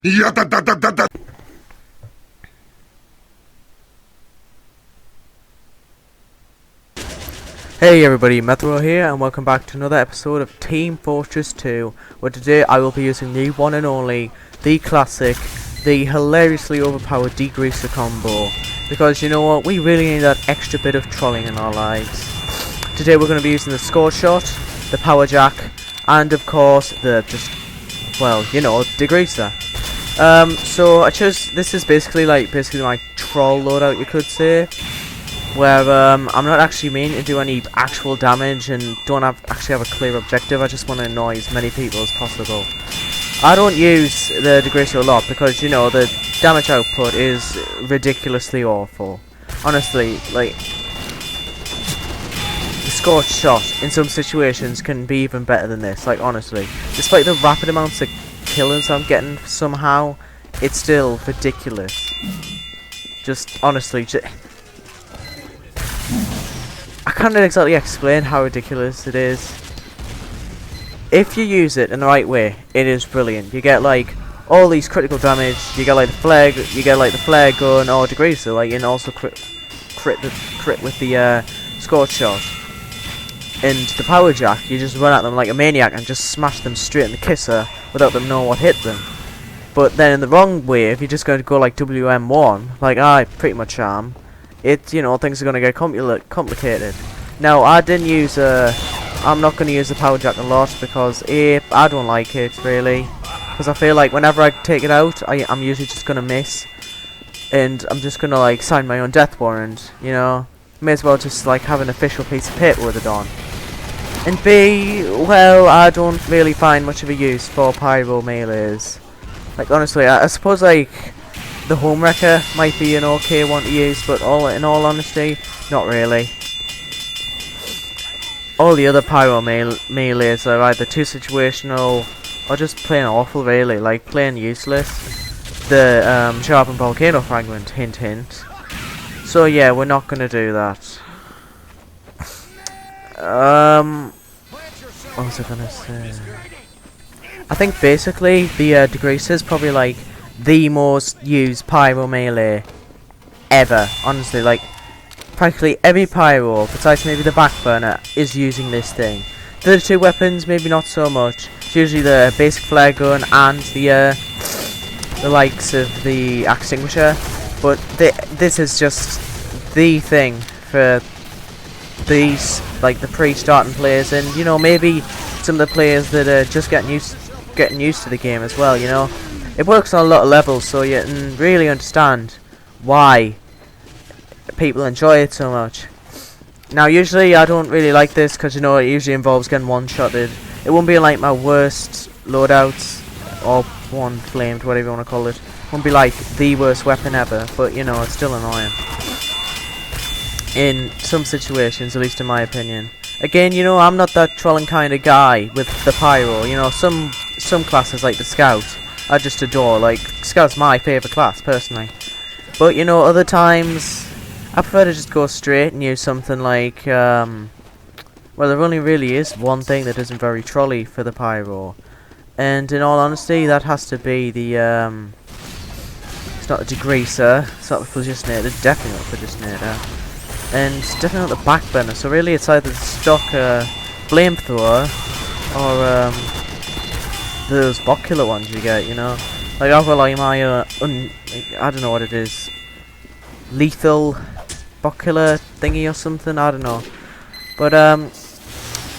Hey everybody, Metro here and welcome back to another episode of Team Fortress 2, where today I will be using the one and only, the classic, the hilariously overpowered Degreaser combo, because you know what, we really need that extra bit of trolling in our lives. Today we're going to be using the score shot, the power jack, and of course the Degreaser. So I chose, this is basically my troll loadout, you could say, where I'm not actually meaning to do any actual damage and don't actually have a clear objective. I just want to annoy as many people as possible. I don't use the Degreaser a lot because, you know, the damage output is ridiculously awful. Honestly, like, the scorched shot in some situations can be even better than this, like, honestly. Despite the rapid amounts of killers I'm getting somehow, it's still ridiculous. Just, honestly, I can't exactly explain how ridiculous it is. If you use it in the right way, it is brilliant. You get like all these critical damage. You get like the flare gun or Degreaser, like, and also crit with the scorch shot. And the power jack, you just run at them like a maniac and just smash them straight in the kisser without them knowing what hit them. But then in the wrong way, if you're just going to go like WM1, like I pretty much am, you know, things are going to get complicated. Now, I'm not going to use the power jack a lot because A, I don't like it really, because I feel like whenever I take it out, I'm usually just going to miss, and I'm just going to like sign my own death warrant, you know. May as well just like have an official piece of paper with it on. And B, well, I don't really find much of a use for pyro melees. Like, honestly, I suppose like the home wrecker might be an okay one to use, but in all honesty, not really. All the other pyro melees are either too situational or just plain awful, really, like plain useless. The sharpened volcano fragment, hint hint. So yeah, we're not gonna do that. What was I gonna say? I think basically the Degreaser is probably like the most used pyro melee ever. Honestly, like practically every pyro, besides maybe the backburner, is using this thing. The other two weapons, maybe not so much. It's usually the basic flare gun and the likes of the extinguisher. But this is just the thing for these, like the pre-starting players, and you know, maybe some of the players that are just getting used to the game as well. You know, it works on a lot of levels, so you can really understand why people enjoy it so much. Now, usually I don't really like this because, you know, it usually involves getting one-shotted. It won't be like my worst loadouts or one flamed, whatever you want to call it. It won't be like the worst weapon ever, but you know, it's still annoying in some situations, at least in my opinion. Again, you know, I'm not that trolling kind of guy with the pyro. You know, some classes like the scout I just adore. Like, scout's my favourite class personally, but you know, other times I prefer to just go straight and use something like well, there only really is one thing that isn't very trolly for the pyro, and in all honesty, that has to be the it's not a Degreaser, it's not the phlogistonator, definitely not the phlogistonator, and it's definitely not the backburner. So really, it's either the stock flamethrower or those bocular ones you get. You know, like I've got like my I don't know what it is, lethal bocular thingy or something. I don't know, but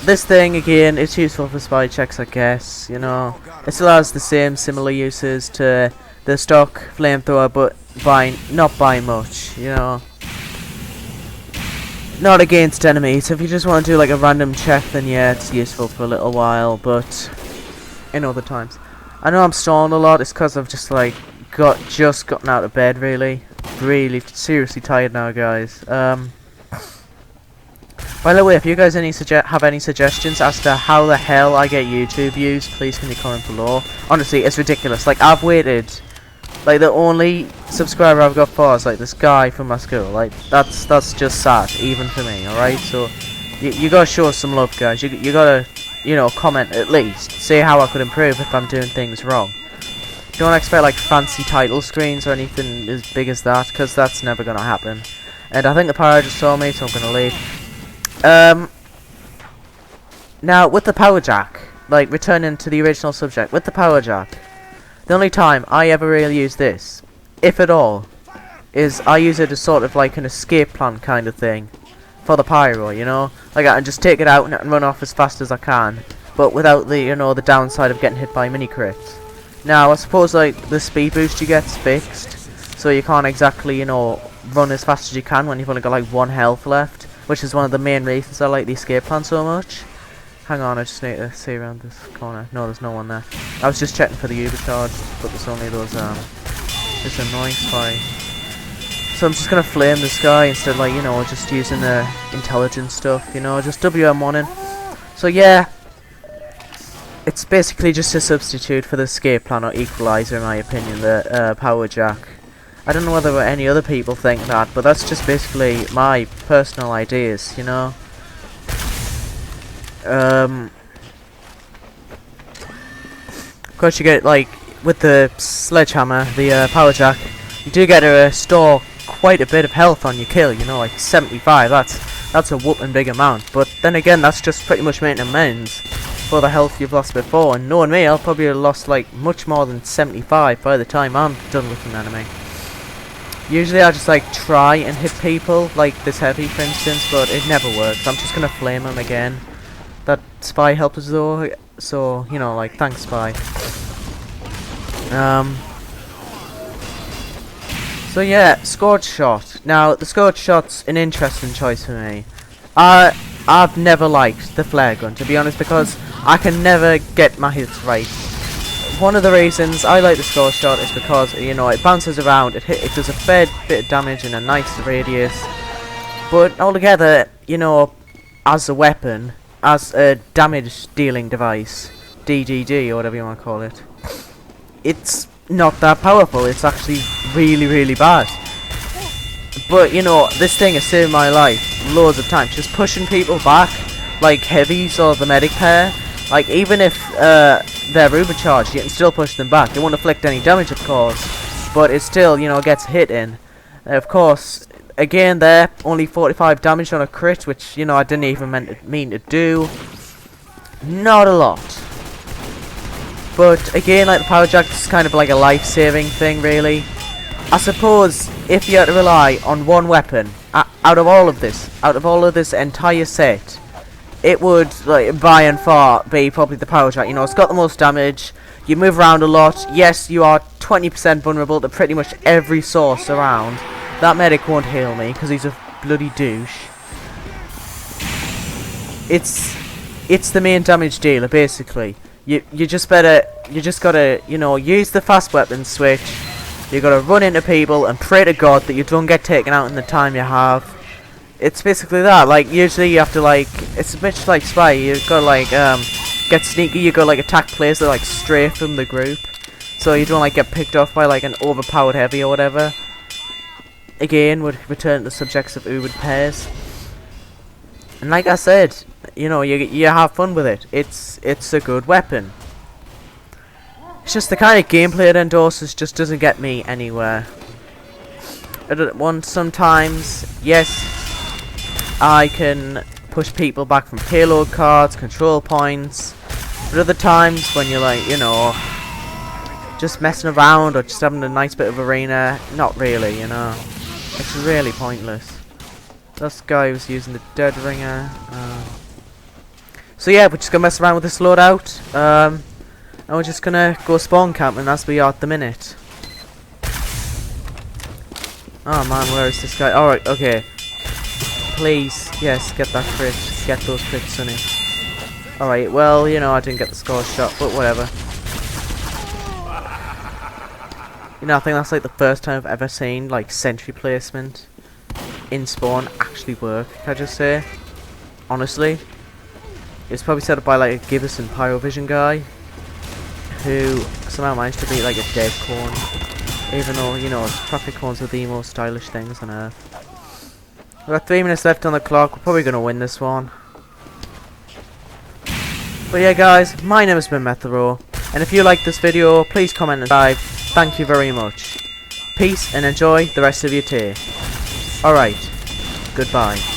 this thing again, it's useful for spy checks, I guess. You know, it still has the same similar uses to the stock flamethrower, but not by much. You know, not against enemies. If you just want to do like a random check, then yeah, it's useful for a little while. But in other times, I know I'm stalling a lot. It's because I've just like gotten out of bed. Really seriously tired now, guys. By the way, if you guys have any suggestions as to how the hell I get YouTube views, please can you comment below. Honestly, it's ridiculous. Like, I've waited. Like, the only subscriber I've got for is like this guy from my school. Like, that's just sad, even for me. All right, so you gotta show us some love, guys. You gotta, you know, comment at least. Say how I could improve if I'm doing things wrong. Don't expect like fancy title screens or anything as big as that, because that's never gonna happen. And I think the Pyro just saw me, so I'm gonna leave. Now with the power jack, like returning to the original subject, with the power jack, the only time I ever really use this, if at all, is I use it as sort of like an escape plan kind of thing for the Pyro, you know? Like I can just take it out and run off as fast as I can, but without the, you know, the downside of getting hit by mini crits. Now I suppose like the speed boost you get's fixed, so you can't exactly, you know, run as fast as you can when you've only got like 1 health left, which is one of the main reasons I like the escape plan so much. Hang on, I just need to see around this corner. No, there's no one there. I was just checking for the Uber charge, but there's only those, this annoying spy. So I'm just gonna flame this guy instead of, like, you know, just using the intelligence stuff, you know, just WM1ing. So yeah, it's basically just a substitute for the escape plan or equalizer in my opinion, the power jack. I don't know whether any other people think that, but that's just basically my personal ideas, you know. Of course you get, like, with the sledgehammer, the power jack, you do get to store quite a bit of health on your kill, you know, like 75, that's a whooping big amount, but then again, that's just pretty much making amends for the health you've lost before, and knowing me, I'll probably have lost, like, much more than 75 by the time I'm done with an enemy. Usually I just, like, try and hit people, like this heavy, for instance, but it never works. I'm just gonna flame him again. That spy helped us though, so, you know, like, thanks spy. So yeah, Scorch Shot. Now, the Scorch Shot's an interesting choice for me. I've never liked the flare gun, to be honest, because I can never get my hits right. One of the reasons I like the Scorch Shot is because, you know, it bounces around, it does a fair bit of damage in a nice radius, but altogether, you know, as a weapon, as a damage dealing device, DDD or whatever you want to call it, it's not that powerful. It's actually really, really bad. But you know, this thing has saved my life loads of times, just pushing people back, like heavies or the medic pair. Like, even if they're overcharged, you can still push them back. It won't inflict any damage, of course, but it still, you know, gets hit in. Of course, again, there, only 45 damage on a crit, which, you know, I didn't even mean to do. Not a lot. But again, like the power jack, is kind of like a life-saving thing, really. I suppose if you had to rely on one weapon out of all of this entire set, it would, like, by and far be probably the power jack. You know, it's got the most damage. You move around a lot. Yes, you are 20% vulnerable to pretty much every source around. That medic won't heal me because he's a bloody douche. It's the main damage dealer, basically. You just gotta, you know, use the fast weapon switch. You gotta run into people and pray to God that you don't get taken out in the time you have. It's basically that. Like, usually you have to, like, it's a bit like Spy. You gotta, like, get sneaky. You gotta, like, attack players that, like, stray from the group, so you don't, like, get picked off by, like, an overpowered heavy or whatever. Again, would return to the subjects of Ubered pairs. And like I said, you know, you have fun with it. It's a good weapon. It's just the kind of gameplay it endorses just doesn't get me anywhere. Sometimes, yes, I can push people back from payload cards, control points, but other times when you're, like, you know, just messing around or just having a nice bit of arena, not really, you know. It's really pointless. This guy was using the dead ringer. So yeah, we're just gonna mess around with this loadout. And we're just gonna go spawn camping as we are at the minute. Oh man, where is this guy? Alright, okay. Please, yes, get that crit. Get those crits, Sonny. Alright, well, you know, I didn't get the score shot, but whatever. You know, I think that's like the first time I've ever seen, like, sentry placement in spawn actually work, can I just say? Honestly. It's probably set up by, like, a Gibbous Pyro Vision guy who somehow managed to beat, like, a dead corn. Even though, you know, traffic cones are the most stylish things on earth. We've got 3 minutes left on the clock. We're probably going to win this one. But yeah, guys, my name has been Methero. And if you like this video, please comment and subscribe. Thank you very much. Peace and enjoy the rest of your day. Alright, goodbye.